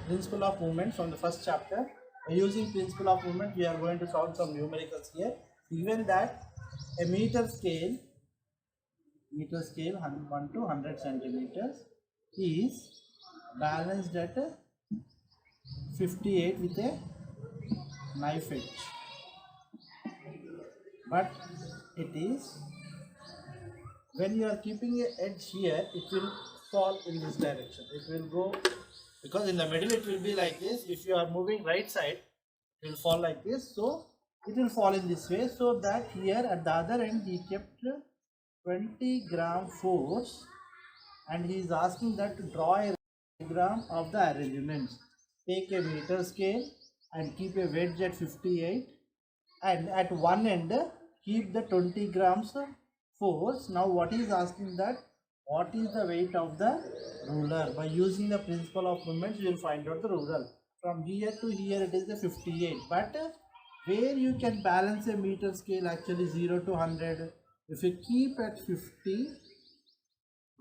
principle of movement from the first chapter. By using principle of movement, we are going to solve some numericals here. Given that a meter scale 1 to 100 centimeters is balanced at 58 with a knife edge, but it is, when you are keeping a edge here, it will fall in this direction. It will go, because in the middle it will be like this. If you are moving right side, it will fall like this. So it will fall in this way, so that here at the other end he kept 20 gram force, and he is asking that to draw a diagram of the arrangements. Take a meter scale and keep a wedge at 58, and at one end keep the 20 grams force. Now what he is asking, that what is the weight of the ruler? By using the principle of movements, you will find out the ruler. From here to here it is a 58, but where you can balance a meter scale, actually 0 to 100, if you keep at 50,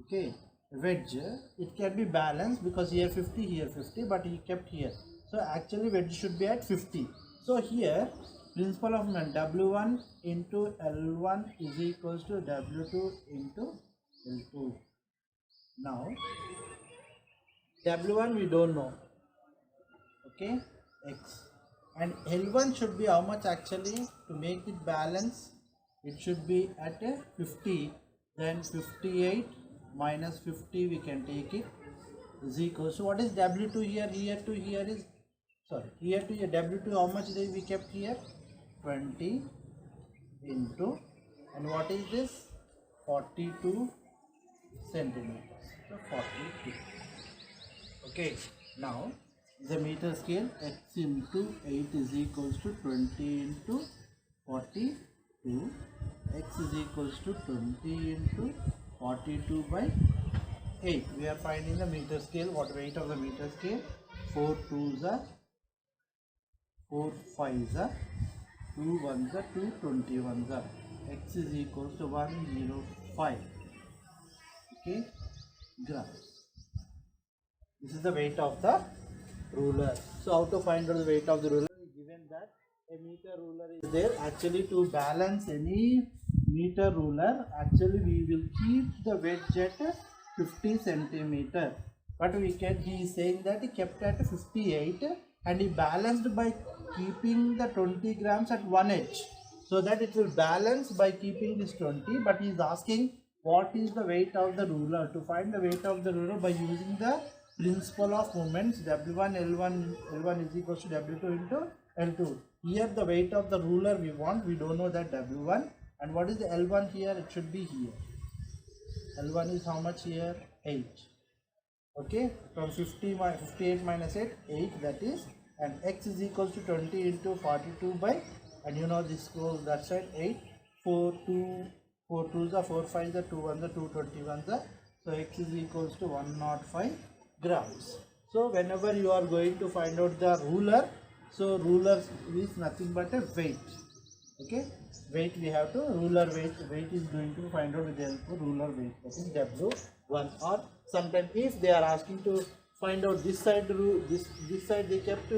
okay, wedge, it can be balanced, because here 50, here 50, but he kept here. So actually wedge should be at 50. So here principle of movement, W1 into L1 is equals to W2 into L2. Now W1 we don't know, okay, X, and L1 should be how much actually to make it balance? It should be at a 50, then 58 minus 50 we can take it is equal. So what is W2 here? Here to here is, sorry, here to here, W2 how much we kept here? 20 into, and what is this? 42 centimeters. So 42. Okay, now the meter scale, X into 8 is equals to 20 into 42. X is equals to 20 into 42 by 8. We are finding the meter scale. What weight of the meter scale? 4 2s are 4 5s are 2 1s are 2 21s are. X is equals to 105, okay, grams. This is the weight of the ruler. So how to find out the weight of the ruler? Given that a meter ruler is there, actually to balance any meter ruler, actually we will keep the wedge at 50 centimeter, but we can, he is saying that he kept at 58 and he balanced by keeping the 20 grams at one edge, so that it will balance by keeping this 20, but he is asking what is the weight of the ruler. To find the weight of the ruler by using the principle of movements, W1 L1 is equals to W2 into L2. Here the weight of the ruler we want, we don't know that W1, and what is the L1 here? It should be here. L1 is how much here? 8. Okay, from 58 minus 8, 8 that is, and X is equals to 20 into 42 by, and you know this goes that side, 8, 4 2s are 4 5s are 2 1s are 2 21s are, so X is equals to 105 grams. So whenever you are going to find out the ruler, so ruler is nothing but a weight, okay, weight we have to, ruler weight is going to find out with the help of ruler weight, that is W1. Or sometimes if they are asking to find out this side, this side they kept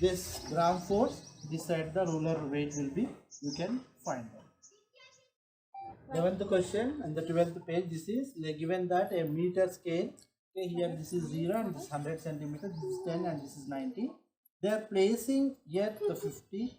this gram force, this side the ruler weight will be, you can find out. 11th question and the 12th page, this is given that a meter scale, okay, here this is 0 and this is 100 centimeters, this is 10 and this is 90. They are placing here the 50.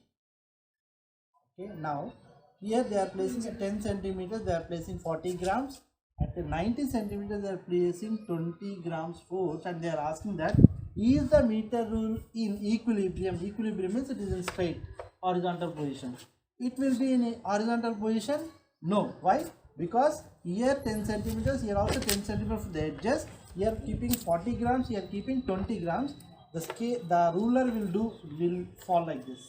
Okay, now here they are placing at 10 centimeters, they are placing 40 grams. At 90 centimeters, they are placing 20 grams force, and they are asking that is the meter rule in equilibrium? Equilibrium means it is in straight horizontal position. It will be in a horizontal position? No. Why? Because here 10 centimeters, here also 10 centimeters of the edges. Here keeping 40 grams, here keeping 20 grams. The scale, the ruler will fall like this.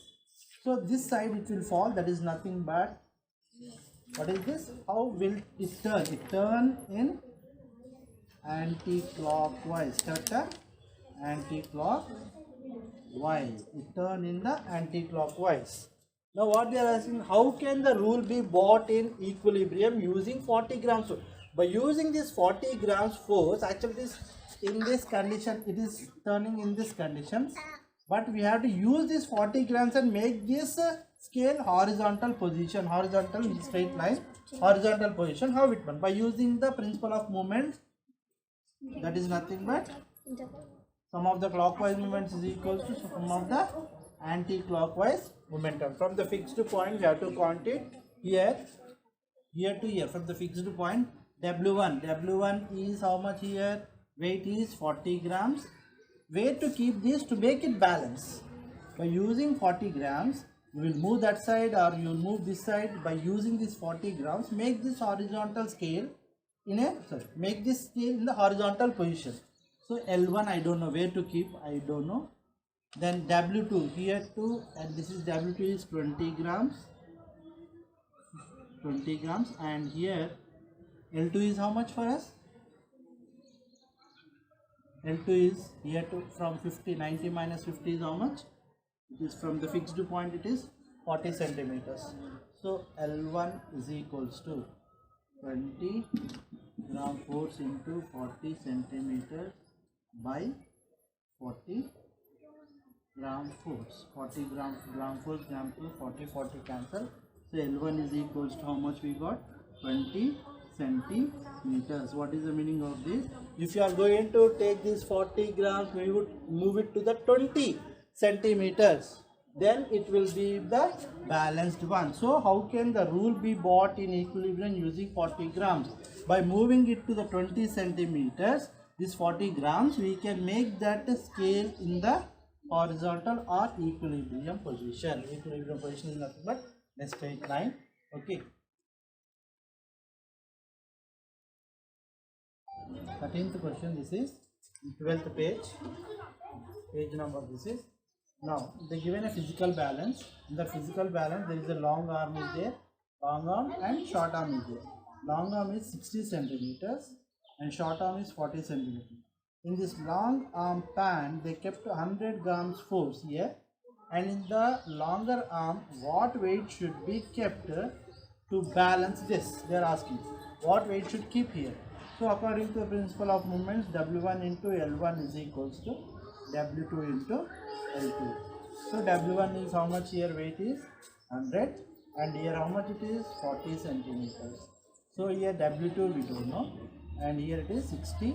So this side it will fall. That is nothing but, what is this? How will it turn? It turn in anti-clockwise. Correct? Anti-clockwise. It turn in the anti-clockwise. Now what they are asking, how can the rule be brought in equilibrium using 40 grams? By using this 40 grams force, actually this in this condition it is turning in this conditions, but we have to use this 40 grams and make this scale horizontal position, horizontal in the straight line, horizontal position. How it went? By using the principle of movement, that is nothing but sum of the clockwise movements is equals to sum of the anti-clockwise momentum. From the fixed point we have to count it here to here. From the fixed point, W1 is how much here? Weight is 40 grams. Where to keep this? To make it balance. By using 40 grams, you will move that side or you will move this side. By using this 40 grams, make this horizontal scale make this scale in the horizontal position. So L1 I don't know where to keep, I don't know. Then W2 here too, and this is W2 is 20 grams, and here L2 is how much for us? L2 is here to from 50, 90 minus 50 is how much? It is from the fixed point, it is 40 centimeters. So L1 is equals to 20 gram force into 40 centimeters by 40 gram force. 40 gram force, gram to 40 cancel. So L1 is equals to how much we got? 20 centimeters. What is the meaning of this? If you are going to take this 40 grams, we would move it to the 20 centimeters. Then it will be the balanced one. So how can the rule be brought in equilibrium using 40 grams? By moving it to the 20 centimeters, this 40 grams, we can make that scale in the horizontal or equilibrium position. Equilibrium position is nothing but a straight line. Okay. 13th question, this is 12th page number this is. Now they given a physical balance. In the physical balance there is a long arm is there, long arm and short arm is there. Long arm is 60 centimeters and short arm is 40 centimeters. In this long arm pan they kept 100 grams force here, and in the longer arm what weight should be kept to balance this? They are asking what weight should keep here. So according to the principle of movements, W1 into L1 is equals to W2 into L2. So W1 is how much here? Weight is 100, and here how much it is? 40 centimeters. So here W2 we don't know, and here it is 60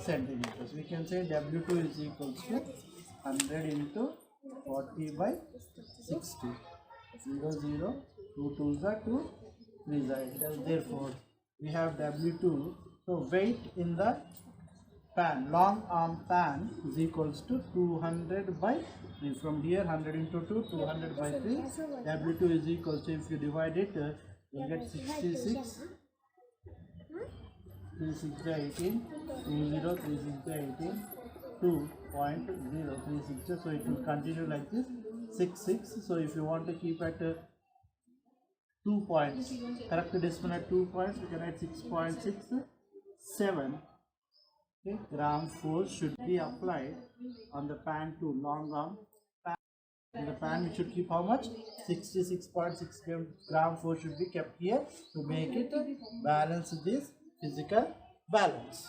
centimeters. We can say W2 is equals to 100 into 40 by 60. 0, 0, 2 2s are 2, 3s are. Therefore, we have W2. So weight in the pan, long arm pan is equals to 200 by 3. From here 100 into 2, 200 by 3. W2 is equals to, if you divide it, you get 66. 3 6 by 18, 2 0, 3 6 by 18, 2.036. So it will continue like this, 6 6. So if you want to keep at 2 points, correct decimal at 2 points, we can add 6.67. Okay, gram force should be applied on the pan to long arm pan. In the pan we should keep how much? 66.6 gram force should be kept here to make it balance this physical balance.